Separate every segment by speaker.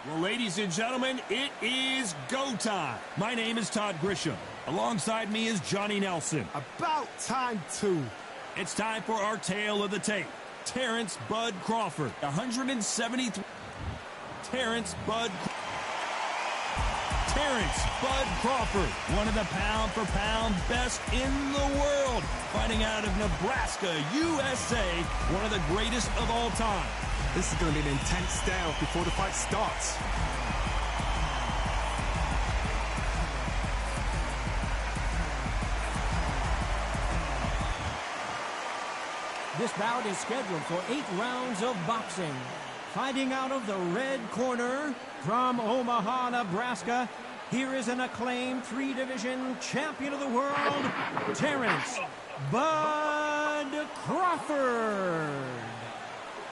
Speaker 1: Well, ladies and gentlemen, it is go time. My name is Todd Grisham. Alongside me is Johnny Nelson.
Speaker 2: About time, too.
Speaker 1: It's time for our tale of the tape. Terrence Bud Crawford, 173. Terrence Bud Crawford, one of the pound-for-pound best in the world, fighting out of Nebraska, USA, one of the greatest of all time.
Speaker 2: This is going to be an intense stare before the fight starts.
Speaker 3: This bout is scheduled for 8 rounds of boxing. Fighting out of the red corner from Omaha, Nebraska, here is an acclaimed 3-division champion of the world, Terrence Bud Crawford.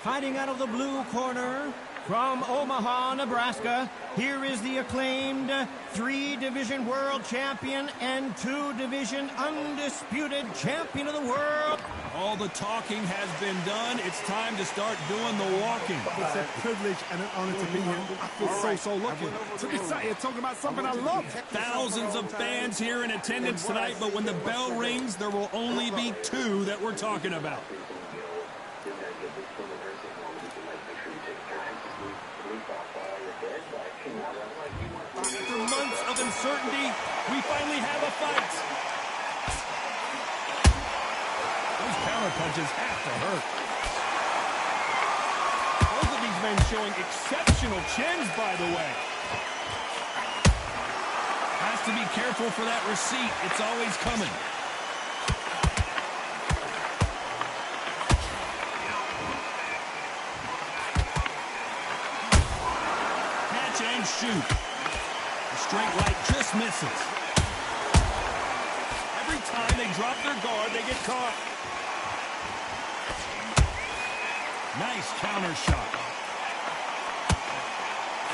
Speaker 3: Fighting out of the blue corner from Omaha, Nebraska, here is the acclaimed 3-division world champion and 2-division undisputed champion of the world.
Speaker 1: All the talking has been done. It's time to start doing the walking.
Speaker 2: It's a privilege and an honor to be here. I feel so lucky to be sat here talking about something I love.
Speaker 1: Thousands of fans here in attendance tonight, but when the bell rings, there will only be 2 that we're talking about. After months of uncertainty, we finally have a fight. Those counter punches have to hurt. Both of these men showing exceptional chins, by the way. Has to be careful for that receipt. It's always coming. Catch and shoot. The straight right just misses. Every time they drop their guard, they get caught. Nice counter shot.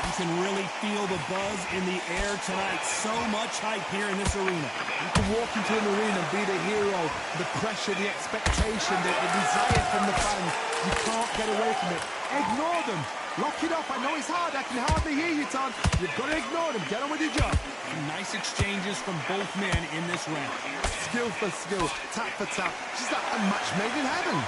Speaker 1: You can really feel the buzz in the air tonight. So much hype here in this arena.
Speaker 2: You can walk into an arena and be the hero. The pressure, the expectation, the desire from the fans. You can't get away from it. Ignore them. Lock it up. I know it's hard. I can hardly hear you, Todd. You've got to ignore them. Get on with your job.
Speaker 1: Nice exchanges from both men in this round.
Speaker 2: Skill for skill. Tap for tap. Just like a match made in heaven.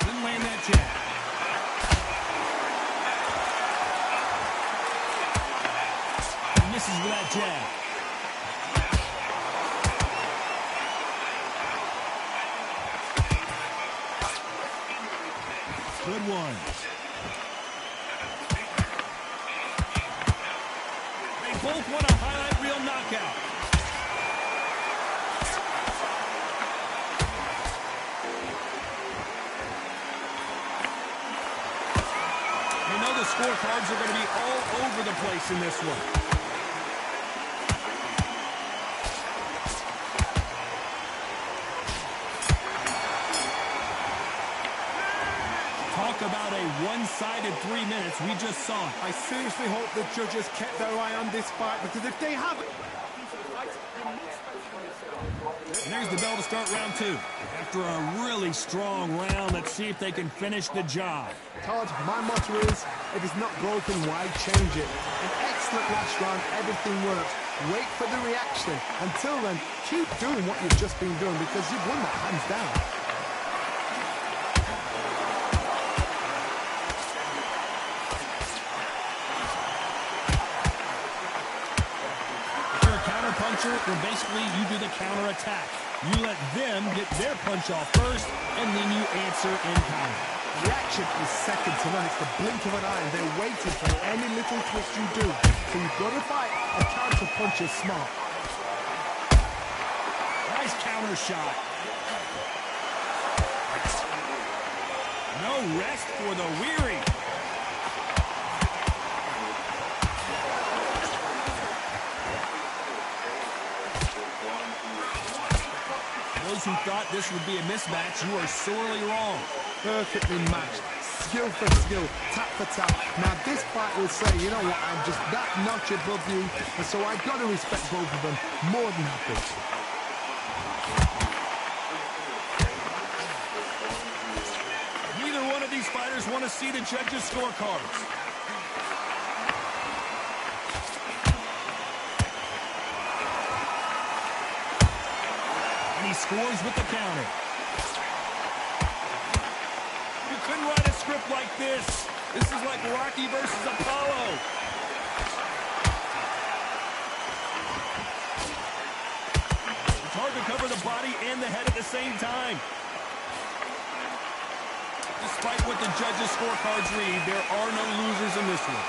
Speaker 1: Didn't land that jab. He misses with that jab. Good one. They both want a highlight reel knockout. You know the scorecards are going to be all over the place in this one. Talk about a one-sided 3 minutes. We just saw it.
Speaker 2: I seriously hope the judges kept their eye on this fight, because if they haven't...
Speaker 1: And there's the bell to start round 2. After a really strong round, let's see if they can finish the job.
Speaker 2: Todd, my motto is, if it's not broken, why change it? An excellent last round, everything works. Wait for the reaction. Until then, keep doing what you've just been doing, because you've won that hands down.
Speaker 1: Well, basically, you do the counter-attack. You let them get their punch off first, and then you answer in kind.
Speaker 2: Reaction is second to none. It's the blink of an eye, and they're waiting for any little twist you do. So you've got to fight. A counter punch is smart.
Speaker 1: Nice counter shot. No rest for the weary. Those who thought this would be a mismatch, you are sorely wrong.
Speaker 2: Perfectly matched. Skill for skill, tap for tap. Now this fight will say, you know what, I'm just that notch above you, and so I've got to respect both of them more than happy.
Speaker 1: these fighters want to see the judges' scorecards. And he scores with the counter. You couldn't write a script like this. This is like Rocky versus Apollo. It's hard to cover the body and the head at the same time. Despite what the judges' scorecards read, there are no losers in this one.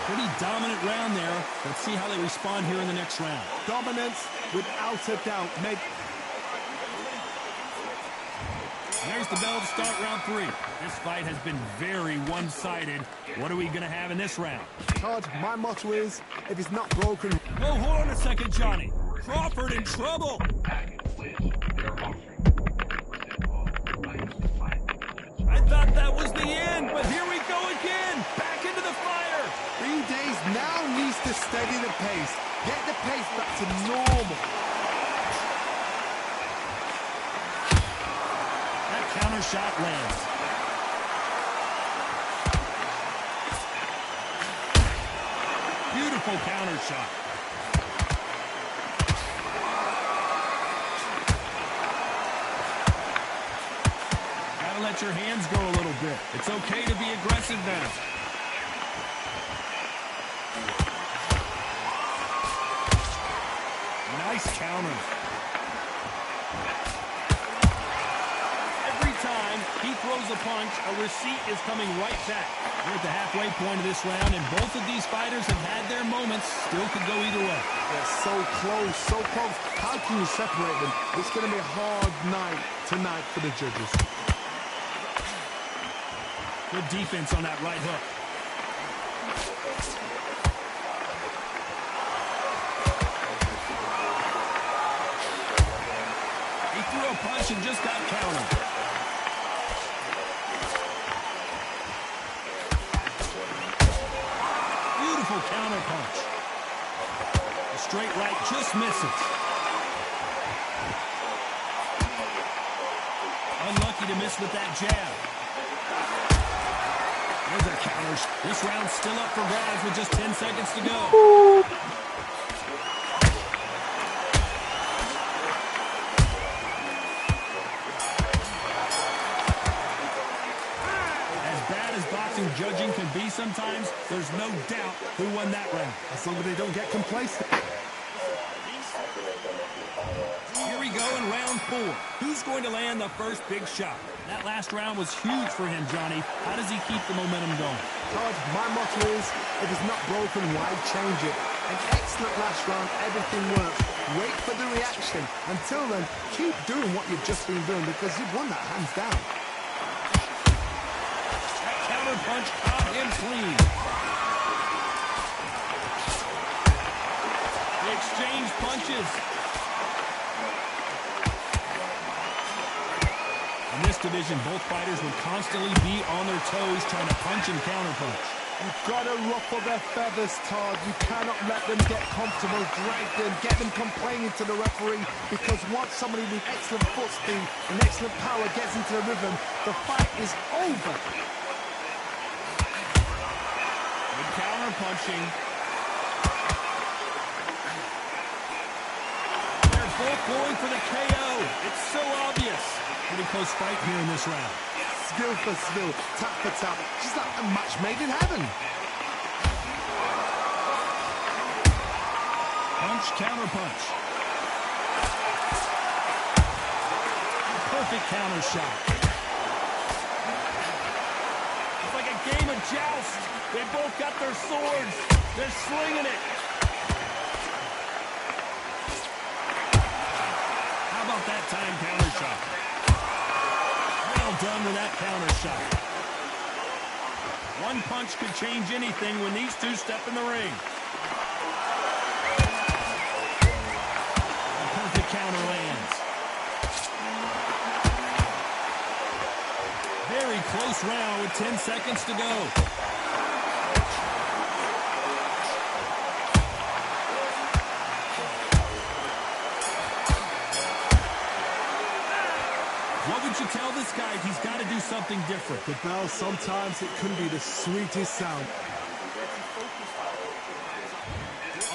Speaker 1: Pretty dominant round there. Let's see how they respond here in the next round.
Speaker 2: Dominance, without a doubt.
Speaker 1: There's the bell to start round 3. This fight has been very one-sided. What are we going to have in this round?
Speaker 2: Todd, my motto is, if it's not broken...
Speaker 1: Oh, hold on a second, Johnny. Crawford in trouble. I thought that was the end, but here we go again. Back into the fire.
Speaker 2: 3 days now needs to steady the pace. Get the pace back to normal.
Speaker 1: That counter shot lands. Beautiful counter shot. Gotta let your hands go a little bit. It's okay to be aggressive now. Nice counter. Every time he throws a punch, a receipt is coming right back. We're at the halfway point of this round, and both of these fighters have had their moments. Still could go either way.
Speaker 2: They're so close, so close. How can you separate them? It's going to be a hard night tonight for the judges.
Speaker 1: Good defense on that right hook. He threw a punch and just got countered. Beautiful counter punch. The straight right just misses. Unlucky to miss with that jab. There's a counter. This round's still up for grabs with just 10 seconds to go. As bad as boxing judging can be sometimes, there's no doubt who won that round.
Speaker 2: As long as they don't get complacent.
Speaker 1: Here we go in round 4. Who's going to land the first big shot? That last round was huge for him, Johnny. How does he keep the momentum going?
Speaker 2: Todd, my motto is, if it's not broken, why change it? An excellent last round, everything works. Wait for the reaction. Until then, keep doing what you've just been doing because you've won that hands down.
Speaker 1: That counter punch caught him clean. They exchange punches. In this division, both fighters would constantly be on their toes trying to punch and counterpunch.
Speaker 2: You've got to ruffle their feathers, Todd. You cannot let them get comfortable, drag them, get them complaining to the referee, because once somebody with excellent foot speed and excellent power gets into the rhythm, the fight is over.
Speaker 1: Good counterpunching. They're both going for the KO. It's so obvious. Pretty close fight here in this round.
Speaker 2: Skill for skill, tap for tap. Just like a match made in heaven.
Speaker 1: Punch, counter punch. Perfect counter shot. It's like a game of joust. They both got their swords. They're slinging it. How about that time counter shot? Well done with that counter shot. One punch could change anything when these two step in the ring. A perfect counter lands. Very close round with 10 seconds to go. this guy, he's got to do something different.
Speaker 2: The bell, sometimes it can be the sweetest sound.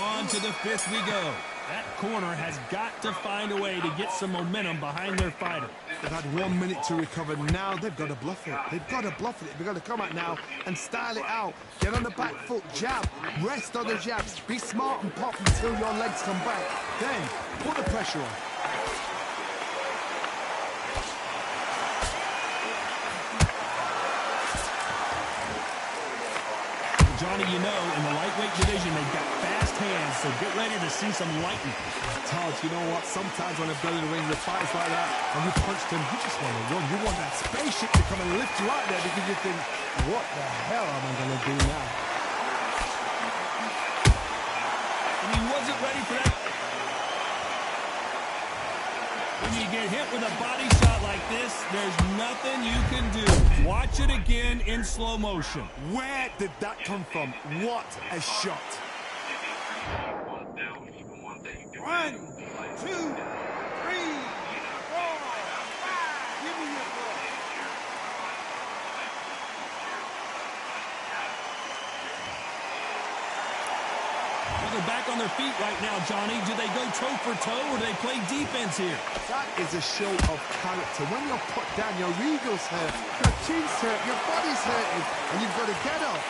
Speaker 1: On to the fifth we go. That corner has got to find a way to get some momentum behind their fighter.
Speaker 2: They've had 1 minute to recover. Now they've got to bluff it. They've got to bluff it. They've got to come out now and style it out. Get on the back foot, jab, rest on the jabs. Be smart and pop until your legs come back. Then put the pressure on.
Speaker 1: Johnny, you know, in the lightweight division, they've got fast hands, so get ready to see some lightning.
Speaker 2: Todd, you know what? Sometimes when I've done in the ring with fights like that, and you punched him, you just want to run. You want that spaceship to come and lift you out there because you think, what the hell am I going to do now?
Speaker 1: And he wasn't ready for that. When you get hit with a body shot like this, there's nothing you can do. Watch it again in slow motion.
Speaker 2: Where did that come from? What a shot.
Speaker 3: 1, 2, 3, 4, 5. Give me your ball.
Speaker 1: Well, they're back on their feet right now, Johnny. Do they go toe for toe or do they play defense here?
Speaker 2: That is a show of character. When you're put down, your ego's hurt, your chin's hurt, your body's hurting, and you've got to get up,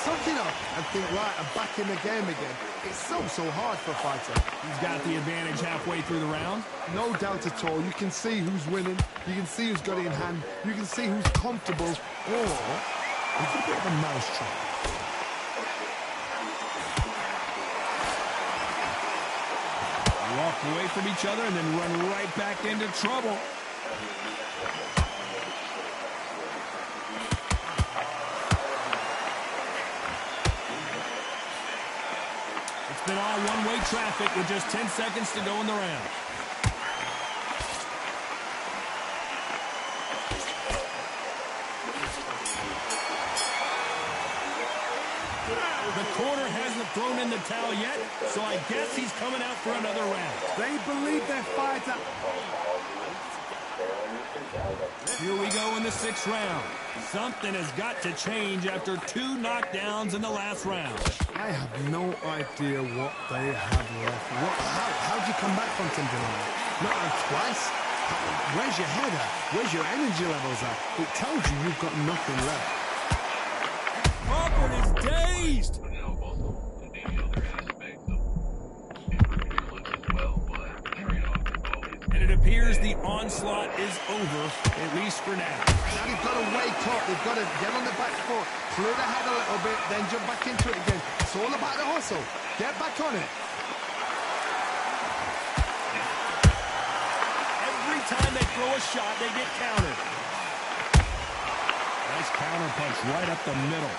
Speaker 2: suck it up, and think, right, I'm back in the game again. It's so hard for a fighter.
Speaker 1: He's got the advantage halfway through the round.
Speaker 2: No doubt at all. You can see who's winning. You can see who's got it in hand. You can see who's comfortable. Or it's a bit of a mousetrap.
Speaker 1: Walk away from each other and then run right back into trouble. It's been all one-way traffic with just 10 seconds to go in the round. The corner hasn't thrown in the towel yet, so I guess he's coming out for another round.
Speaker 2: They believe their fighter.
Speaker 1: Here we go in the 6th round. Something has got to change after 2 knockdowns in the last round.
Speaker 2: I have no idea what they have left. How'd you come back from something like that? Not like twice? Where's your head at? Where's your energy levels at? It tells you you've got nothing left.
Speaker 1: Crawford is dazed. And it appears the onslaught is over, at least for now.
Speaker 2: Now they've got to wake up. They've got to get on the back foot, clear the head a little bit, then jump back into it again. It's all about the hustle. Get back on it.
Speaker 1: Every time they throw a shot, they get countered. Nice counter punch right up the middle.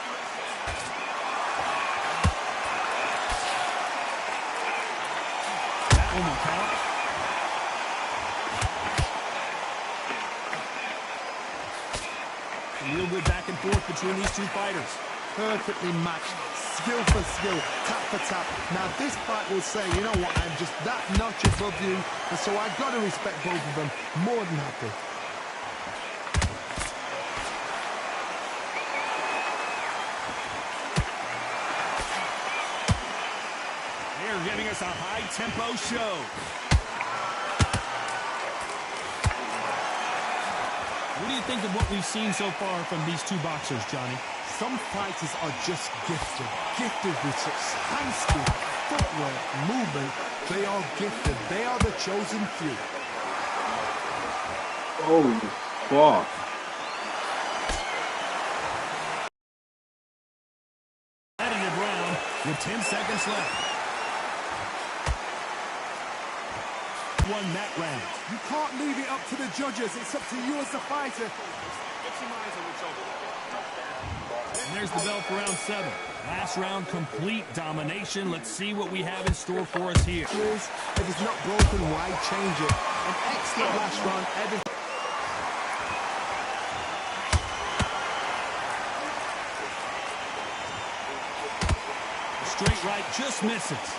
Speaker 1: That one will count. Real good back and forth between these two fighters.
Speaker 2: Perfectly matched, skill for skill, tap for tap. Now this fight will say, you know what, I'm just that notch above you, and so I've got to respect both of them. More than happy.
Speaker 1: They're giving us a high-tempo show. What do you think of what we've seen so far from these two boxers, Johnny?
Speaker 2: Some fighters are just gifted with such hand speed, footwork, movement. They are gifted. They are the chosen few.
Speaker 4: Holy fuck.
Speaker 1: Competitive round with 10 seconds left. Won that round.
Speaker 2: You can't leave it up to the judges. It's up to you as the fighter.
Speaker 1: And there's the bell for round 7. Last round, complete domination. Let's see what we have in store for us here.
Speaker 2: If it's not broken, why change it? An excellent last round.
Speaker 1: Straight right just misses.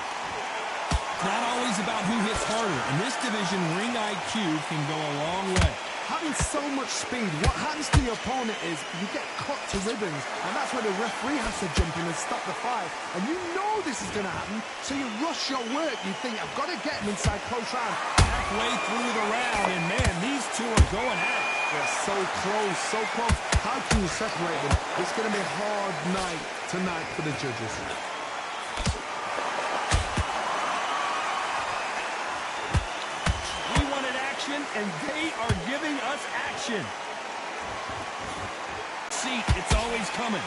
Speaker 1: Not always about who hits harder. In this division, ring IQ can go a long way.
Speaker 2: Having so much speed, what happens to your opponent is you get cut to ribbons, and that's where the referee has to jump in and stop the fight. And you know this is going to happen, so you rush your work. You think, I've got to get him inside close round.
Speaker 1: Halfway through the round, and man, these two are going at it.
Speaker 2: They're so close, so close. How can you separate them? It's going to be a hard night tonight for the judges.
Speaker 1: We wanted action, and they are giving us action. See, it's always coming.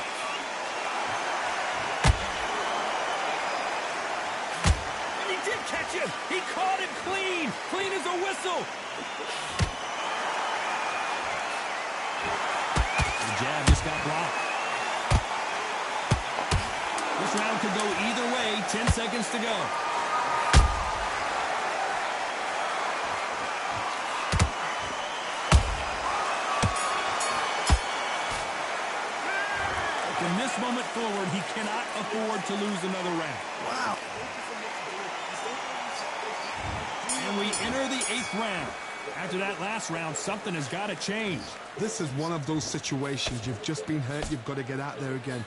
Speaker 1: And he did catch him. He caught him clean. Clean as a whistle. The jab just got blocked. This round could go either way. 10 seconds to go. From this moment forward, he cannot afford to lose another round.
Speaker 2: Wow.
Speaker 1: And we enter the 8th round. After that last round, something has got to change.
Speaker 2: This is one of those situations. You've just been hurt. You've got to get out there again.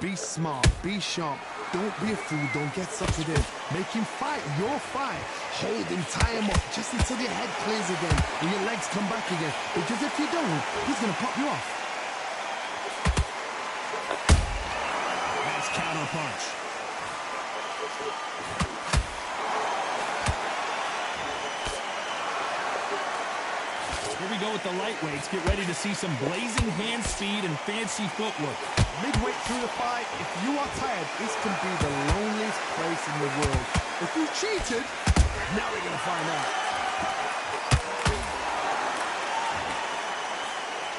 Speaker 2: Be smart. Be sharp. Don't be a fool. Don't get sucked in. Make him fight your fight. Hold him. Tie him up just until your head clears again and your legs come back again. Because if you don't, he's going to pop you off.
Speaker 1: Nice counter punch. Here we go with the lightweights. Get ready to see some blazing hand speed and fancy footwork.
Speaker 2: Midway through the fight, if you are tired, this can be the loneliest place in the world. If you cheated, now we're going to find out.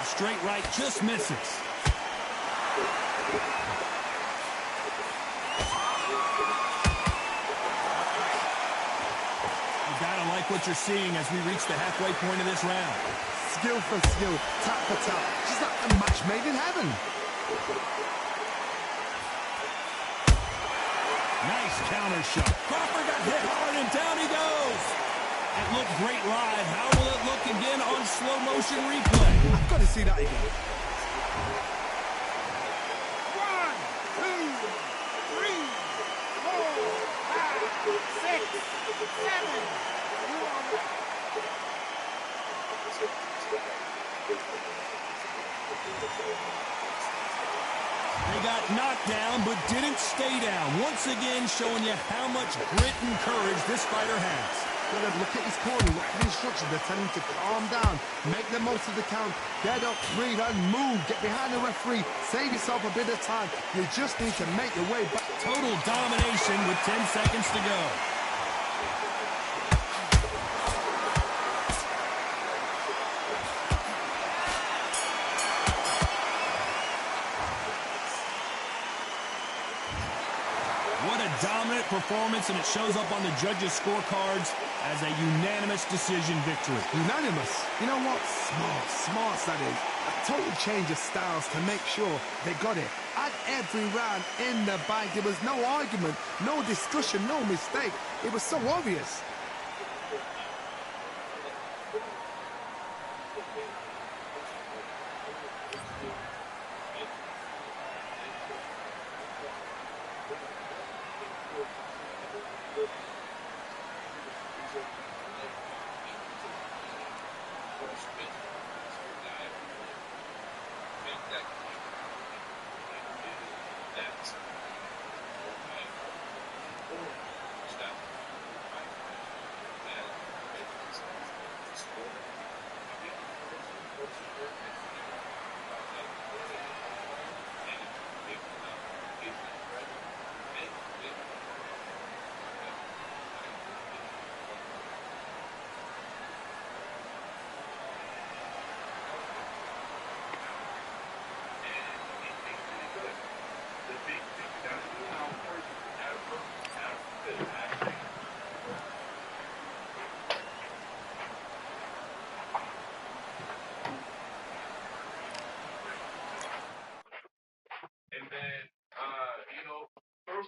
Speaker 1: A straight right just misses. You gotta like what you're seeing as we reach the halfway point of this round.
Speaker 2: Skill for skill, tap for tap. Just like a match made in heaven.
Speaker 1: Nice counter shot. Crawford got hit hard and down he goes. It looked great live. How will it look again on slow motion replay?
Speaker 2: I've got to see that again.
Speaker 5: 1, 2, 3, 4, 5, 6, 7.
Speaker 1: They got knocked down, but didn't stay down. Once again, showing you how much grit and courage this fighter has.
Speaker 2: Look at his corner, look at the instructions. They're telling him to calm down, make the most of the count, get up, breathe, and move. Get behind the referee, save yourself a bit of time. You just need to make your way back.
Speaker 1: Total domination with 10 seconds to go. What a dominant performance, and it shows up on the judges' scorecards as a unanimous decision victory.
Speaker 2: Unanimous. You know what? Smart that is. A total change of styles to make sure they got it. At every round in the bag, there was no argument, no discussion, no mistake. It was so obvious.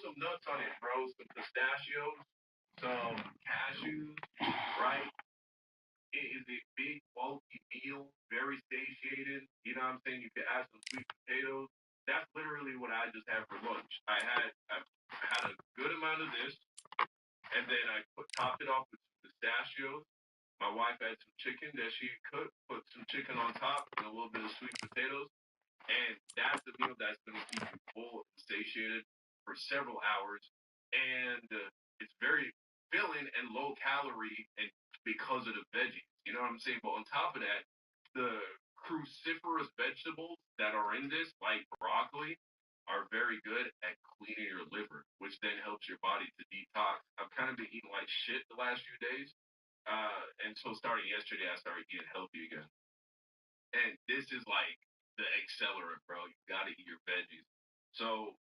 Speaker 5: Some nuts on it, bro. Some pistachios, some cashews, right? is a big, bulky meal, very satiated. You know what I'm saying? You could add some sweet potatoes. That's literally what I just had for lunch. I had a good amount of this, and then I topped it off with some pistachios. My wife had some chicken that she cooked, put some chicken on top and a little bit of sweet potatoes. And that's the meal that's going to keep you full and satiated for several hours. And it's very filling and low calorie and because of the veggies. You know what I'm saying? But on top of that, the cruciferous vegetables that are in this, like broccoli, are very good at cleaning your liver, which then helps your body to detox. I've kind of been eating like shit the last few days. And so starting yesterday, I started eating healthy again. And this is like the accelerant, bro. You got to eat your veggies. So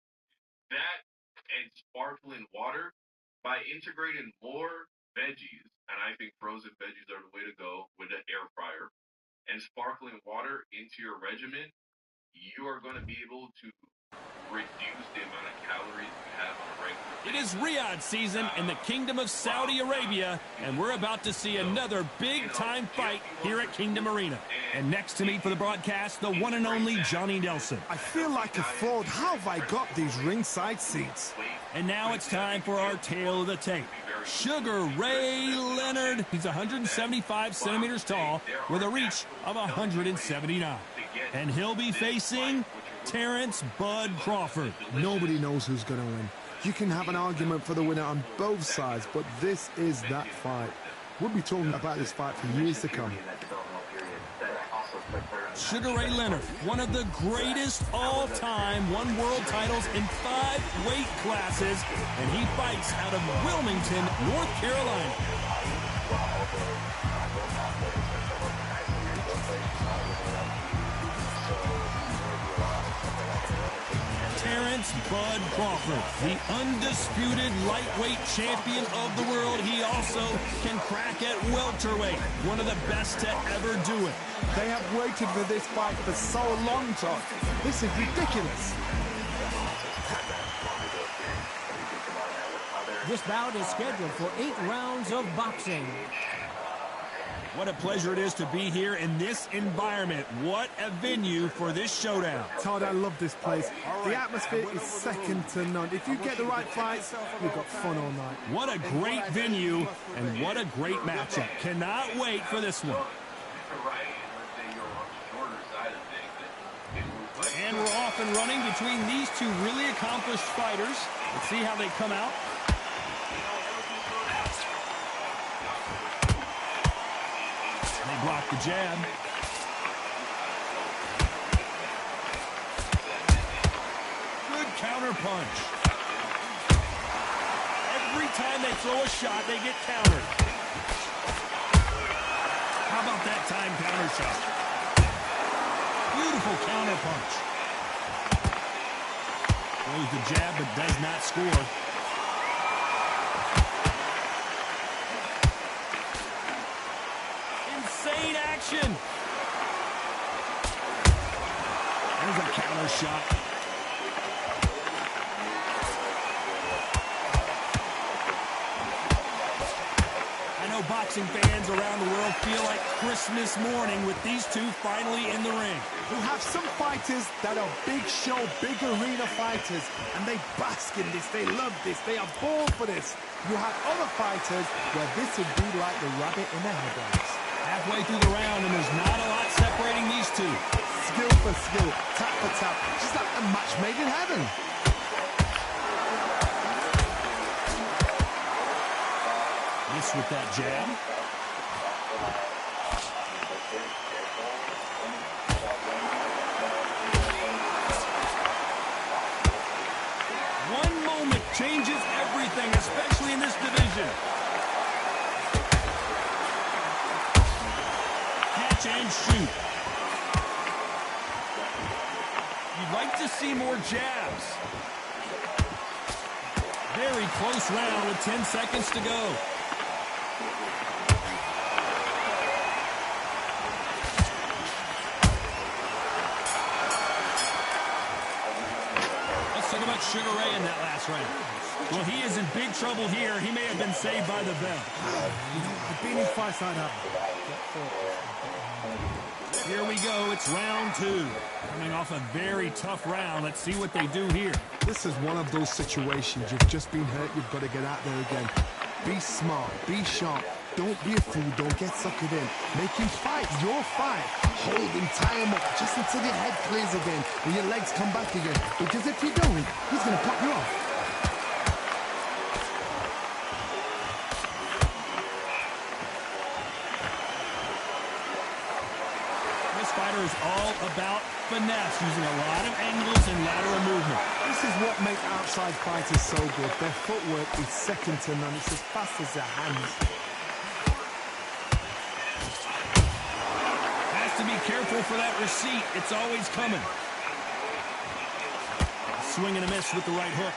Speaker 5: that and sparkling water, by integrating more veggies, and I think frozen veggies are the way to go with an air fryer, and sparkling water into your regimen, you are going to be able to reduce the amount of calories you have on a regular basis.
Speaker 1: It is Riyadh season in the Kingdom of Saudi Arabia, and we're about to see another big-time fight here at Kingdom Arena. And next to me for the broadcast, the one and only Johnny Nelson.
Speaker 2: I feel like a fraud. How have I got these ringside seats?
Speaker 1: And now it's time for our tale of the tape. Sugar Ray Leonard. He's 175 centimeters tall with a reach of 179. And he'll be facing Terrence Bud Crawford.
Speaker 2: Nobody knows who's going to win. You can have an argument for the winner on both sides, but this is that fight. We'll be talking about this fight for years to come.
Speaker 1: Sugar Ray Leonard, one of the greatest all-time, won world titles in 5 weight classes, and he fights out of Wilmington, North Carolina. Terrence Bud Crawford, the undisputed lightweight champion of the world. He also can crack at welterweight, one of the best to ever do it.
Speaker 2: They have waited for this fight for so long, Todd. This is ridiculous.
Speaker 3: This bout is scheduled for 8 rounds of boxing.
Speaker 1: What a pleasure it is to be here in this environment. What a venue for this showdown.
Speaker 2: Todd, I love this place. The atmosphere is second to none. If you get the right fights, you've got fun all night.
Speaker 1: What a great venue and what a great matchup. Cannot wait for this one. And we're off and running between these two really accomplished fighters. Let's see how they come out. They block the jab. Good counter punch. Every time they throw a shot, they get countered. How about that time counter shot? Beautiful counter punch. Throws the jab, but does not score. Insane action. There's a counter shot. I know boxing fans around the world feel like Christmas morning with these two finally in the ring.
Speaker 2: You have some fighters that are big show, big arena fighters, and they bask in this, they love this, they are born for this. You have other fighters where this would be like the rabbit in the headlights.
Speaker 1: Halfway through the round, and there's not a lot separating these two.
Speaker 2: Skill for skill, tap for tap, just like a match made in heaven.
Speaker 1: Miss with that jab. One moment changes everything, especially in this division. Catch and shoot. You'd like to see more jabs. Very close round with 10 seconds to go. Sugar Ray in that last round. Well, he is in big trouble here. He may have been saved by the bell.
Speaker 2: I've been in fights like that.
Speaker 1: Here we go. It's round 2. Coming off a very tough round. Let's see what they do here.
Speaker 2: This is one of those situations. You've just been hurt. You've got to get out there again. Be smart. Be sharp. Don't be a fool. Don't get suckered in. Make him fight. Your fight. Hold him. Tie him up just until your head clears again and your legs come back again. Because if you don't, he's going to pop you off.
Speaker 1: Fighter is all about finesse, using a lot of angles and lateral movement.
Speaker 2: This is what makes outside fighters so good. Their footwork is second to none. It's as fast as their hands.
Speaker 1: Has to be careful for that receipt. It's always coming. Swing and a miss with the right hook.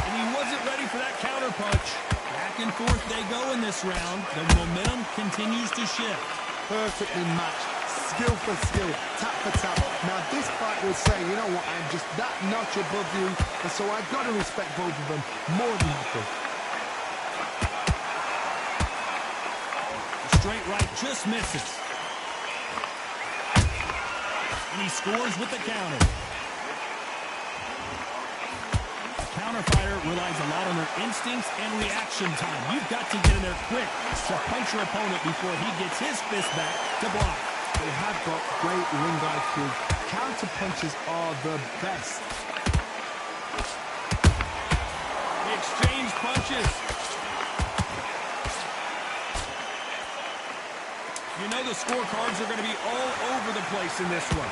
Speaker 1: And he wasn't ready for that counter punch. Back and forth they go in this round. The momentum continues to shift.
Speaker 2: Perfectly matched. Skill for skill. Tap for tap. Now this fight will say, you know what, I'm just that notch above you. And so I've got to respect both of them more than equal.
Speaker 1: The straight right just misses. And he scores with the counter. Fighter relies a lot on their instincts and reaction time. You've got to get in there quick to punch your opponent before he gets his fist back to block.
Speaker 2: They have got great ring IQ. Counter punches are the best.
Speaker 1: They exchange punches. You know the scorecards are going to be all over the place in this one.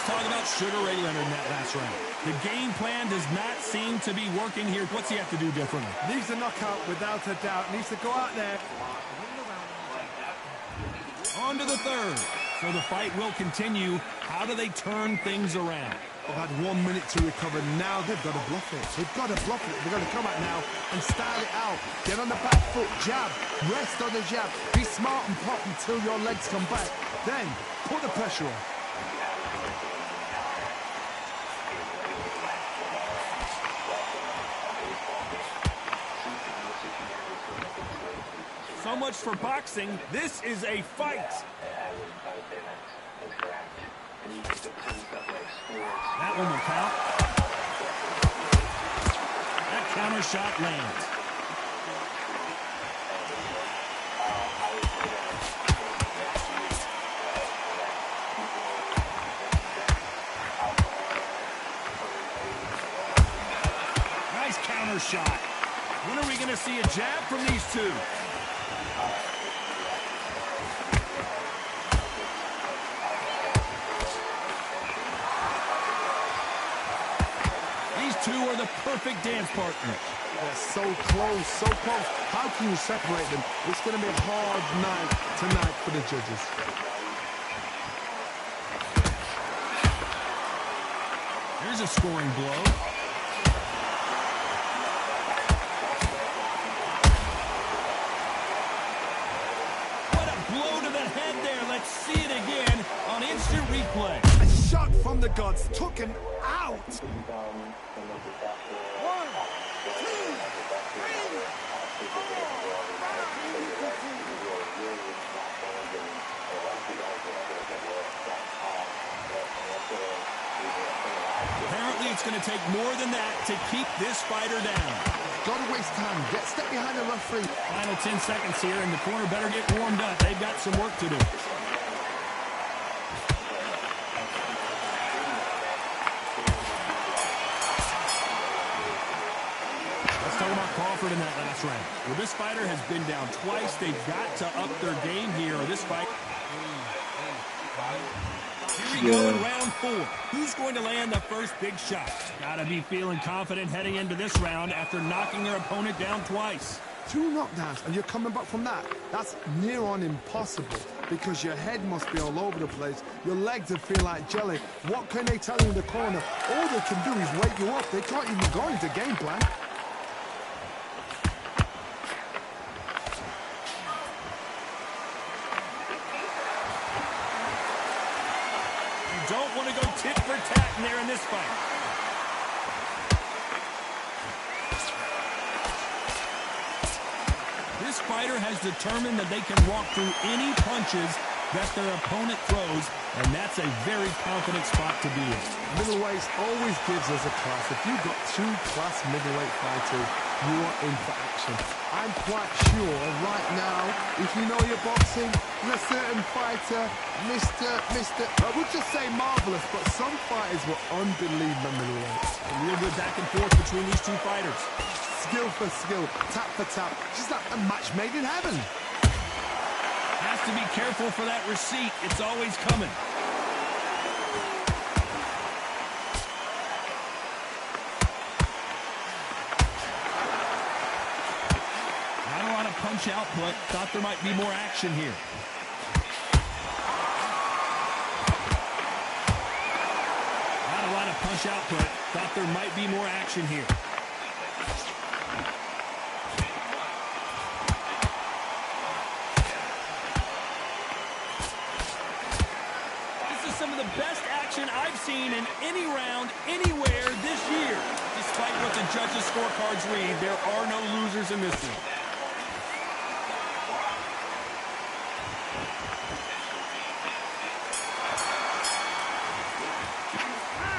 Speaker 1: Talk about Sugar Ray Leonard in that last round. The game plan does not seem to be working here. What's he have to do differently?
Speaker 2: Needs a knockout without a doubt. Needs to go out there.
Speaker 1: On to the third. So the fight will continue. How do they turn things around?
Speaker 2: They've had 1 minute to recover. Now they've got to bluff it. They've got to bluff it. They've got to come out now and style it out. Get on the back foot, jab, rest on the jab. Be smart and pop until your legs come back. Then put the pressure on.
Speaker 1: So much for boxing. This is a fight. That one will count. That counter shot lands. Nice counter shot. When are we going to see a jab from these two? Two are the perfect dance partners.
Speaker 2: They're so close, so close. How can you separate them? It's going to be a hard night tonight for the judges.
Speaker 1: Here's a scoring blow. What a blow to the head there. Let's see it again on instant replay.
Speaker 2: A shot from the gods took him out. 1, 2, 3, 4.
Speaker 1: Apparently it's going to take more than that to keep this fighter down.
Speaker 2: Got to waste time. Step behind the referee.
Speaker 1: Final 10 seconds here, and the corner better get warmed up. They've got some work to do. In that last round. Well, this fighter has been down twice. They've got to up their game here. This fight. Here we go in round 4. Who's going to land the first big shot? Gotta be feeling confident heading into this round after knocking their opponent down twice.
Speaker 2: 2 knockdowns, and you're coming back from that. That's near on impossible because your head must be all over the place. Your legs will feel like jelly. What can they tell you in the corner? All they can do is wake you up. They can't even go into game plan.
Speaker 1: there in this fight. This fighter has determined that they can walk through any punches that their opponent throws, and that's a very confident spot to be in.
Speaker 2: Middleweight always gives us a class. If you've got two class middleweight fighters, you are in for action. I'm quite sure right now, if you know your boxing, there's a certain fighter, I would just say marvelous, but some fighters were unbelievable middleweights.
Speaker 1: A real good back and forth between these two fighters.
Speaker 2: Skill for skill, tap for tap, just like a match made in heaven.
Speaker 1: Has to be careful for that receipt. It's always coming. Not a lot of punch output. Thought there might be more action here. Not a lot of punch output. Thought there might be more action here. Some of the best action I've seen in any round, anywhere this year. Despite what the judges' scorecards read, there are no losers in this one.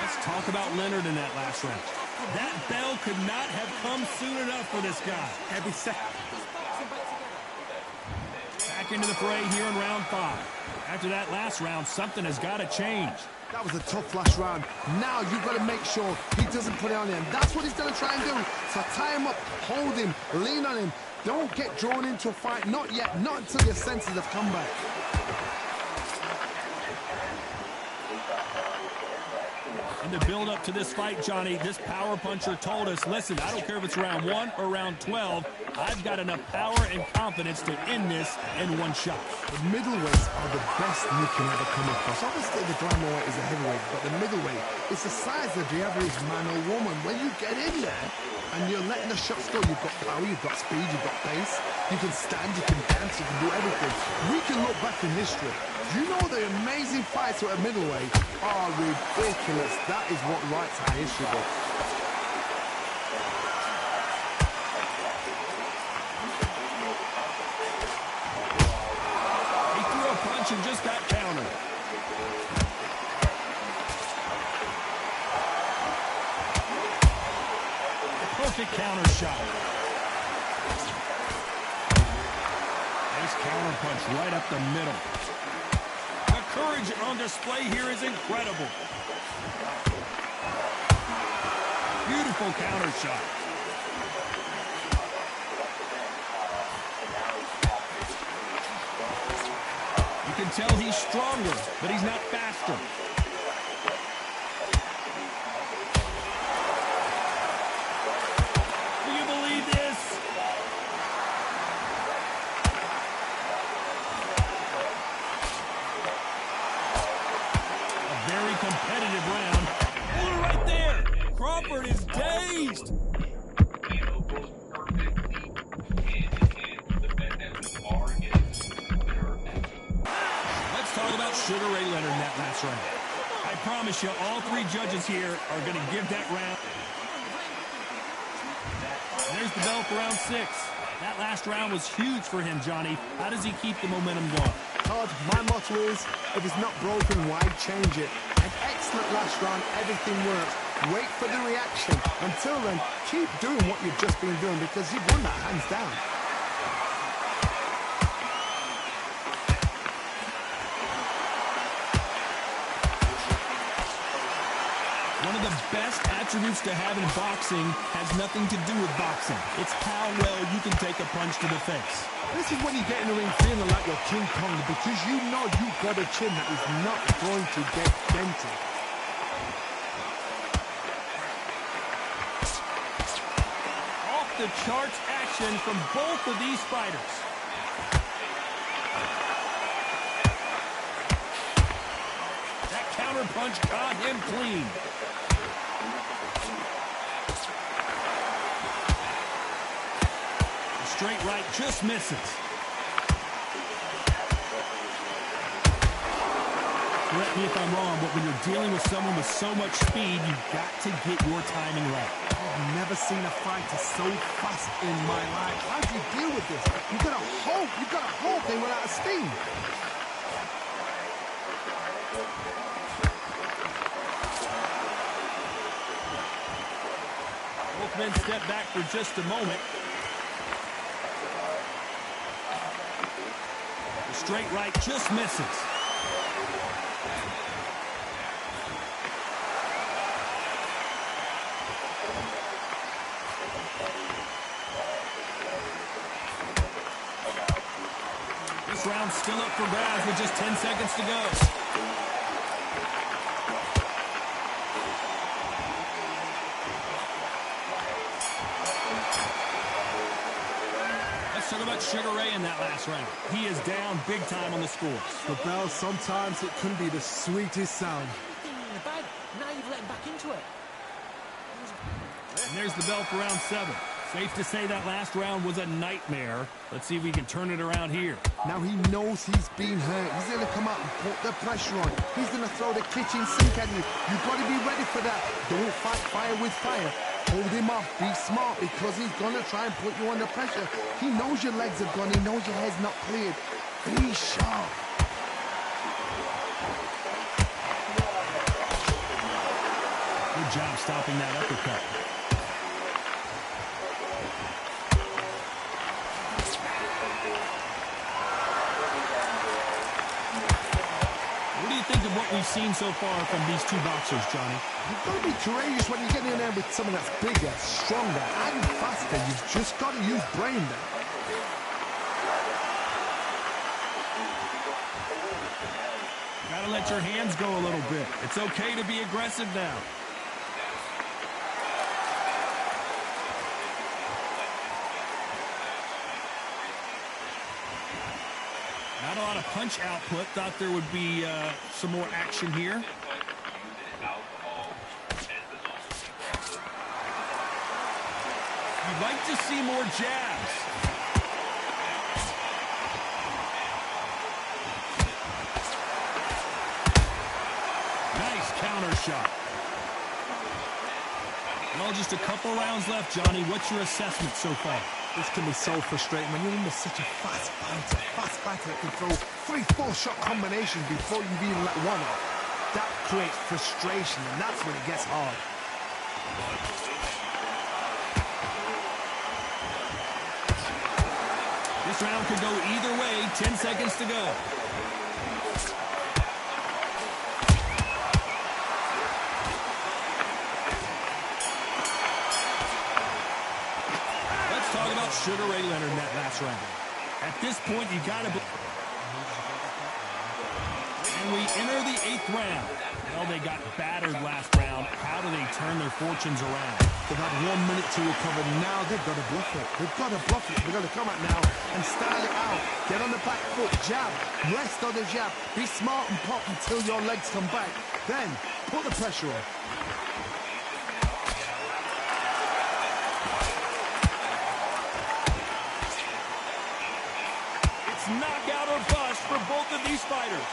Speaker 1: Let's talk about Leonard in that last round. That bell could not have come soon enough for this guy.
Speaker 2: Every second.
Speaker 1: Back into the fray here in round 5. After that last round, something has got to change.
Speaker 2: That was a tough last round. Now you've got to make sure he doesn't put it on him. That's what he's going to try and do. So tie him up, hold him, lean on him. Don't get drawn into a fight. Not yet. Not until your senses have come back.
Speaker 1: In the build-up to this fight, Johnny, this power puncher told us, listen, I don't care if it's round 1 or round 12, I've got enough power and confidence to end this in one shot.
Speaker 2: The middleweights are the best you can ever come across. Obviously, the flyweight is a heavyweight, but the middleweight is the size of the average man or woman. When you get in there and you're letting the shots go, you've got power, you've got speed, you've got pace, you can stand, you can dance, you can do everything. We can look back in history. You know the amazing fights at middleweight are ridiculous. That is what writes our history book.
Speaker 1: He threw a punch and just got countered. A perfect counter shot. Nice counter punch right up the middle. The courage on display here is incredible. Beautiful counter shot. You can tell he's stronger, but he's not faster. Do you believe this? A very competitive round. Oh, right there. Crawford is dazed. Let's talk about Sugar Ray Leonard in that last round. I promise you, all 3 judges here are going to give that round. There's the bell for round 6. That last round was huge for him, Johnny. How does he keep the momentum going?
Speaker 2: Todd, my motto is, if it's not broken, why change it? An excellent last round, everything works. Wait for the reaction. Until then, keep doing what you've just been doing because you've won that hands down.
Speaker 1: One of the best attributes to have in boxing has nothing to do with boxing. It's how well you can take a punch to the face.
Speaker 2: This is when you get in the ring feeling like you're King Kong because you know you've got a chin that is not going to get dented.
Speaker 1: Off the charts action from both of these fighters. That counter punch caught him clean. Straight right just misses. correct me if I'm wrong, but when you're dealing with someone with so much speed, you've got to get your timing right.
Speaker 2: I've never seen a fighter so fast in my life. How do you deal with this? You've got to hope they run out of steam.
Speaker 1: Both men step back for just a moment. The straight right just misses. This round's still up for grabs with just 10 seconds to go. Let's talk about Sugar Ray in that last round. He is down big time on the scores.
Speaker 2: For Bell, sometimes it can be the sweetest sound.
Speaker 3: Now you've let him back into it.
Speaker 1: And there's the bell for round 7. Safe to say that last round was a nightmare. Let's see if we can turn it around here.
Speaker 2: Now he knows he's been hurt. He's going to come out and put the pressure on. He's going to throw the kitchen sink at you. You've got to be ready for that. Don't fight fire with fire. Hold him off. Be smart because he's going to try and put you under pressure. He knows your legs are gone. He knows your head's not cleared. Be sharp.
Speaker 1: Good job stopping that uppercut. What do you think of what we've seen so far from these two boxers, Johnny?
Speaker 2: You've got to be courageous when you get in there with someone that's bigger, stronger, and faster. You've just got to use brain there.
Speaker 1: Gotta let your hands go a little bit. It's okay to be aggressive now. Not a lot of punch output. Thought there would be some more action here. You'd like to see more jabs. Nice counter shot. Well, just a couple rounds left, Johnny. What's your assessment so far?
Speaker 2: This can be so frustrating when you're in with such a fast fighter that can throw 3-4 shot combinations before you've even let one off. That creates frustration, and that's when it gets hard.
Speaker 1: This round could go either way. 10 seconds to go. Let's talk about Sugar Ray Leonard in that last round. At this point, you got to... And we enter the 8th round. Well, they got battered last round. How do they turn their fortunes around?
Speaker 2: They've had 1 minute to recover. Now they've got to bluff it. They've got to bluff it. They've got to come out now and style it out. Get on the back foot, jab, rest on the jab. Be smart and pop until your legs come back. Then, put the pressure on.
Speaker 1: It's knockout or bust for both of these fighters.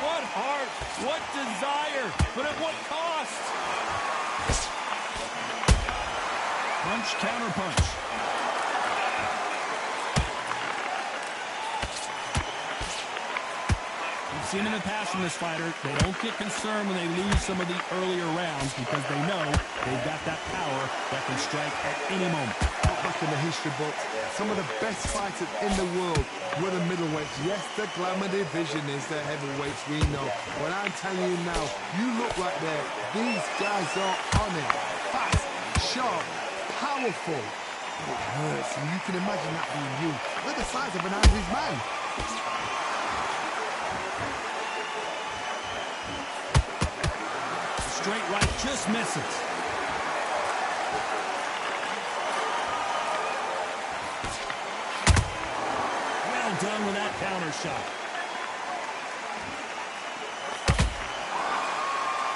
Speaker 1: What heart, what desire, but at what cost? Punch, counter punch. We've seen in the past from this fighter, they don't get concerned when they lose some of the earlier rounds because they know they've got that power that can strike at any moment.
Speaker 2: Back in the history books, some of the best fighters in the world were the middleweights. Yes, the glamour division is the heavyweights, we know. But I'm telling you now, you look right there. These guys are on it. Fast, sharp, powerful. It hurts, and you can imagine that being you. They're the size of an average man.
Speaker 1: The straight right just misses. Done with that counter shot.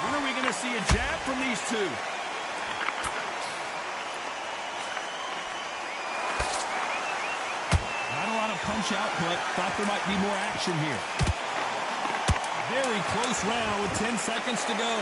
Speaker 1: When are we going to see a jab from these two? Not a lot of punch out, but thought there might be more action here. Very close round with 10 seconds to go.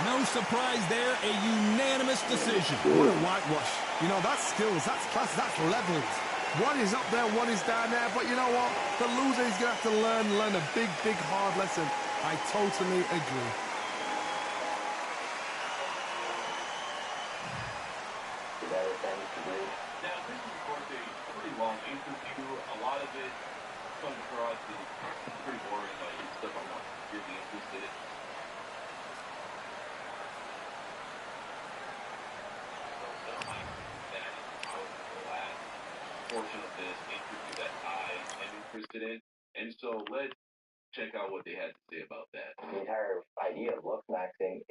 Speaker 1: No surprise there, a unanimous decision.
Speaker 2: What a whitewash. You know, that's skills, that's class, that's levels. One is up there, one is down there, but you know what? The loser is going to have to learn a big, big, hard lesson. I totally agree.
Speaker 5: Now, this is, of course, a pretty long interview. A lot of it comes across as pretty boring, like stuff I'm not really interested in. Portion of this interview that I am interested in. And so let's check out what they had to say about that.
Speaker 6: The entire idea of look maxing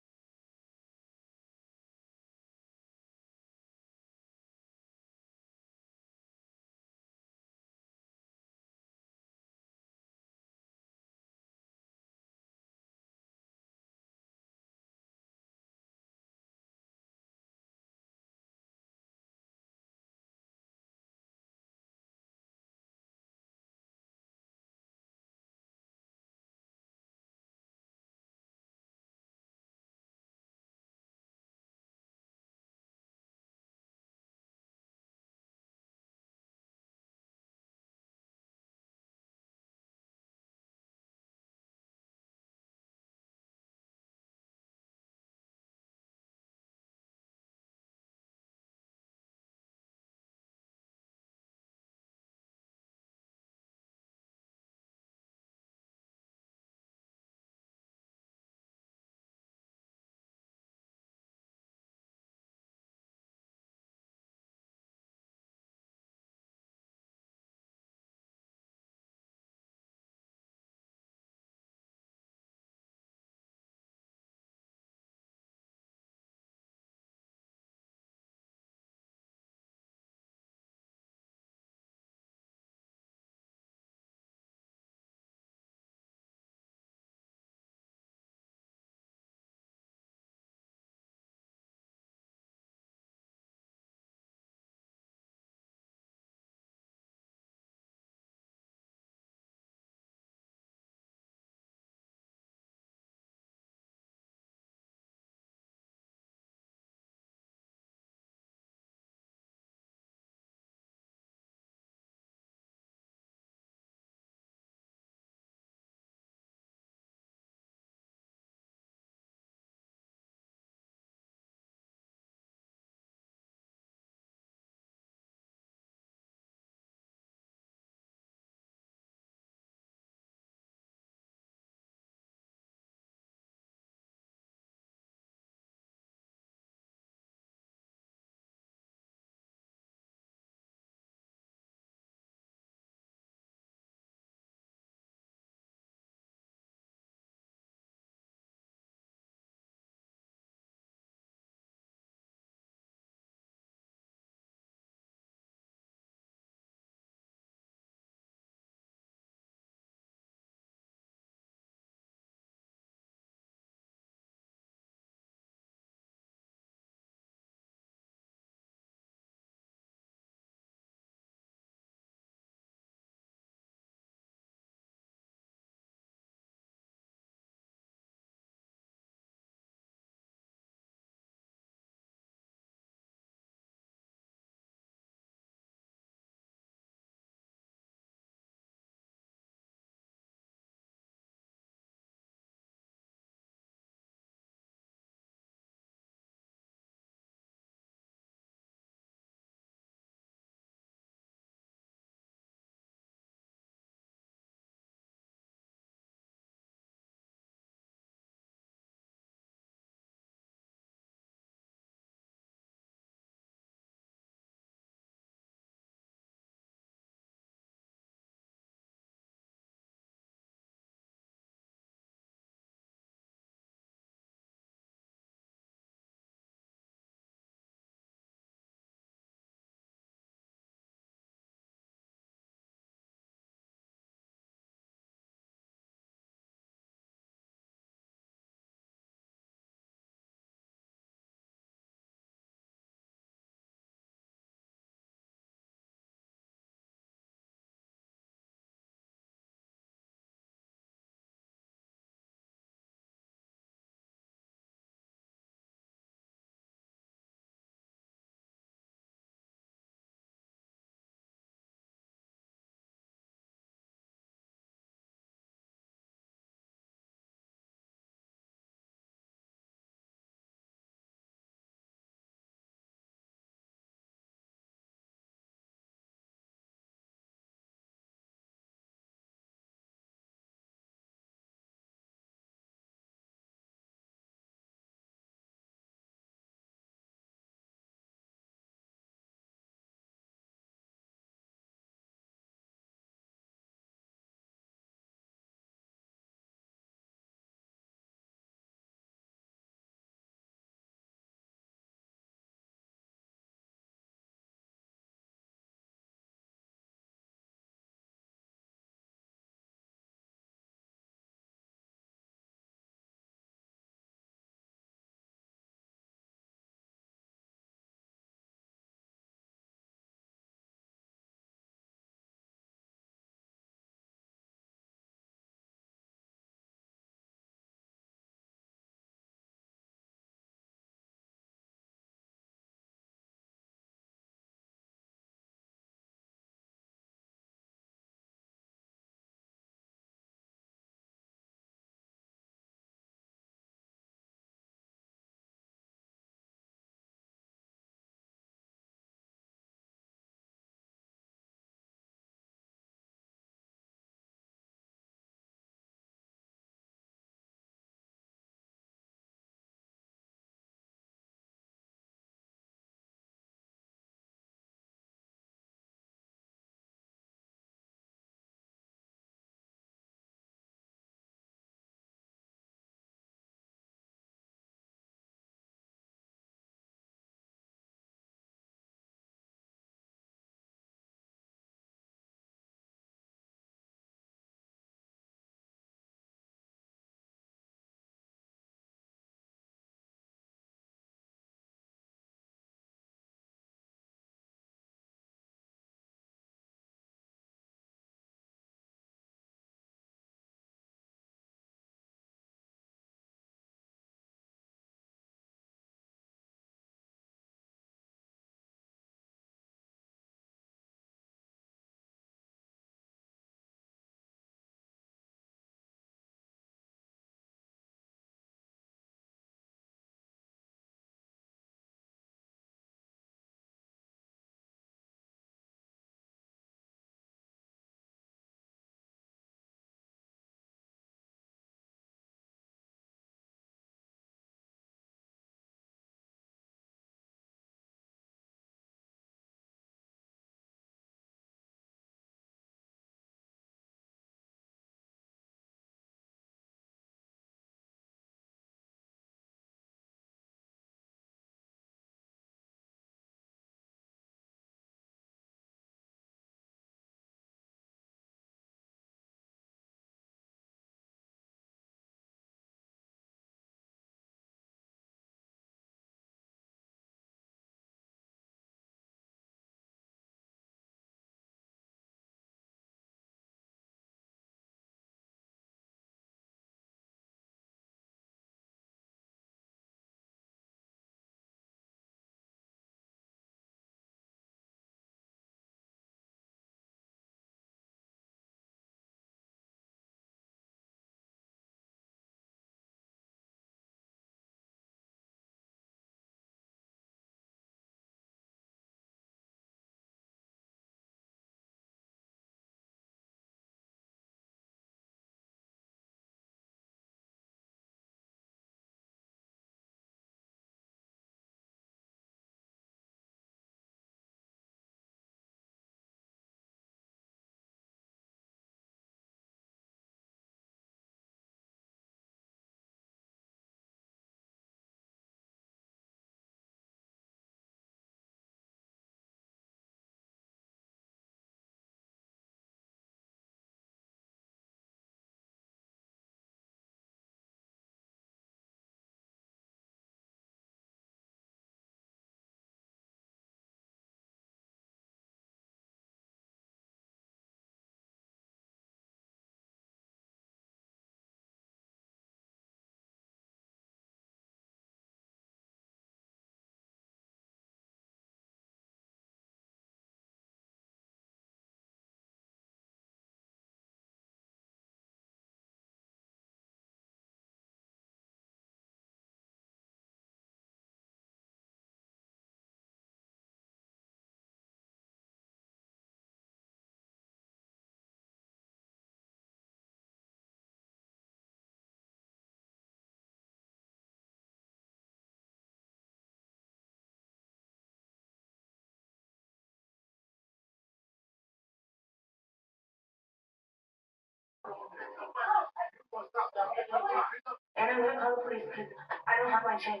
Speaker 6: gonna call the police because I don't have my chain.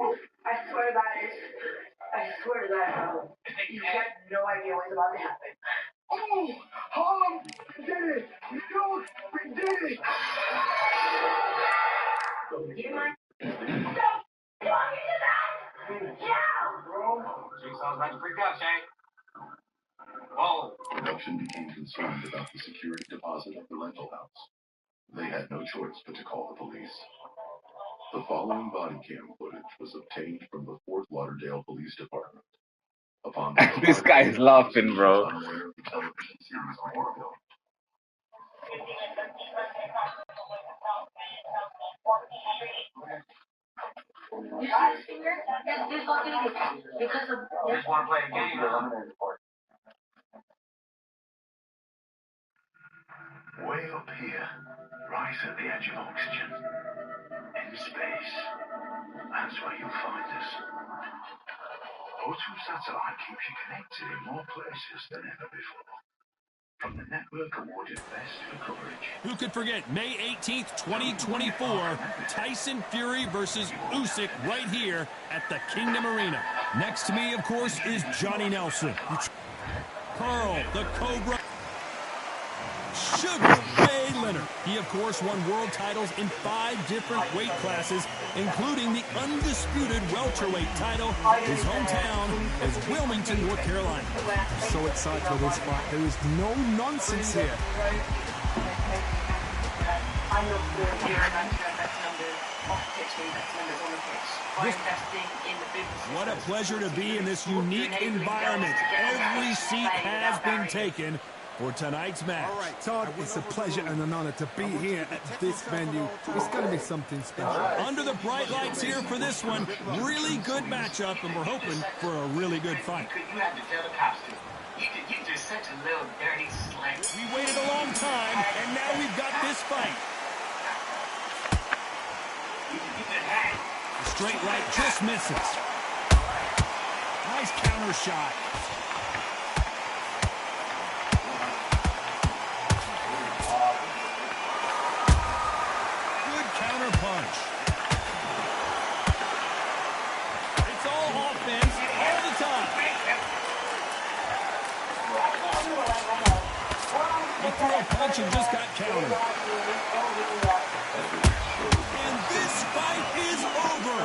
Speaker 6: I swear to God, I swear to God, you have no idea what's about to happen. Oh, Harlem, we did it! Dude, we did it! Give me my... Stop! Talking to that! Yeah! She sounds like a freak out, Shank. Whoa.
Speaker 7: Production became concerned about the security deposit of the rental house. They had no choice but to call the police. The following body cam footage was obtained from the Fort Lauderdale Police Department. Upon
Speaker 4: This guy is laughing, bro.
Speaker 7: unaware of the television series Orville.
Speaker 6: You see this finger? It's dislocated because of...
Speaker 5: You just want to play a game, huh?
Speaker 7: Way up here, right at the edge of oxygen, in space, that's where you'll find us. O2 satellite keeps you connected in more places than ever before. From the network awarded best for coverage.
Speaker 1: Who could forget May 18th, 2024, Tyson Fury versus Usyk right here at the Kingdom Arena. Next to me, of course, is Johnny Nelson. Carl, the Cobra. Sugar Ray Leonard. He, of course, won world titles in 5 different weight classes, including the Undisputed welterweight title. His hometown is Wilmington, North Carolina.
Speaker 2: So excited for this fight. There is no nonsense here.
Speaker 1: What a pleasure to be in this unique environment. Every seat has been taken for tonight's match.
Speaker 2: All right, Todd, it's a pleasure and an honor to be here at this venue. It's going to be something special.
Speaker 1: Under the bright lights here for this one, really good matchup, and we're hoping for a really good fight.
Speaker 5: You have to tell the cops to. You're just such a little dirty slut.
Speaker 1: We waited a long time, and now we've got this fight.
Speaker 5: You just had it.
Speaker 1: The straight right just misses. Nice counter shot. Good counter punch. It's all offense all the time. He threw a punch and just got countered. And this fight is over.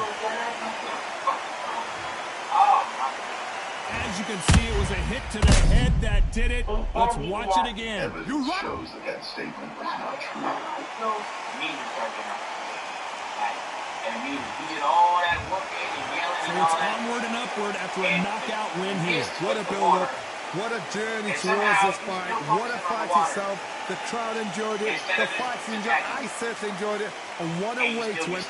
Speaker 1: As you can see, it was a hit to the head that did it. Let's watch it again.
Speaker 7: Evidence shows that statement was not true.
Speaker 1: So it's onward and upward after a knockout win here.
Speaker 2: What a build-up. What a journey towards this fight. What a fight itself. The crowd enjoyed it. The fighters enjoyed it. I certainly enjoyed it. And what a way to end.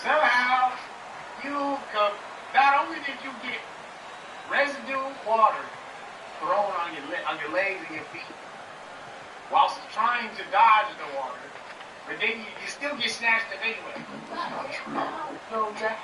Speaker 5: Somehow, not only did you get residue water thrown on your legs and your feet, whilst trying to dodge the water, but then you still get snatched up anyway.
Speaker 7: It was not true.
Speaker 6: No, Jack.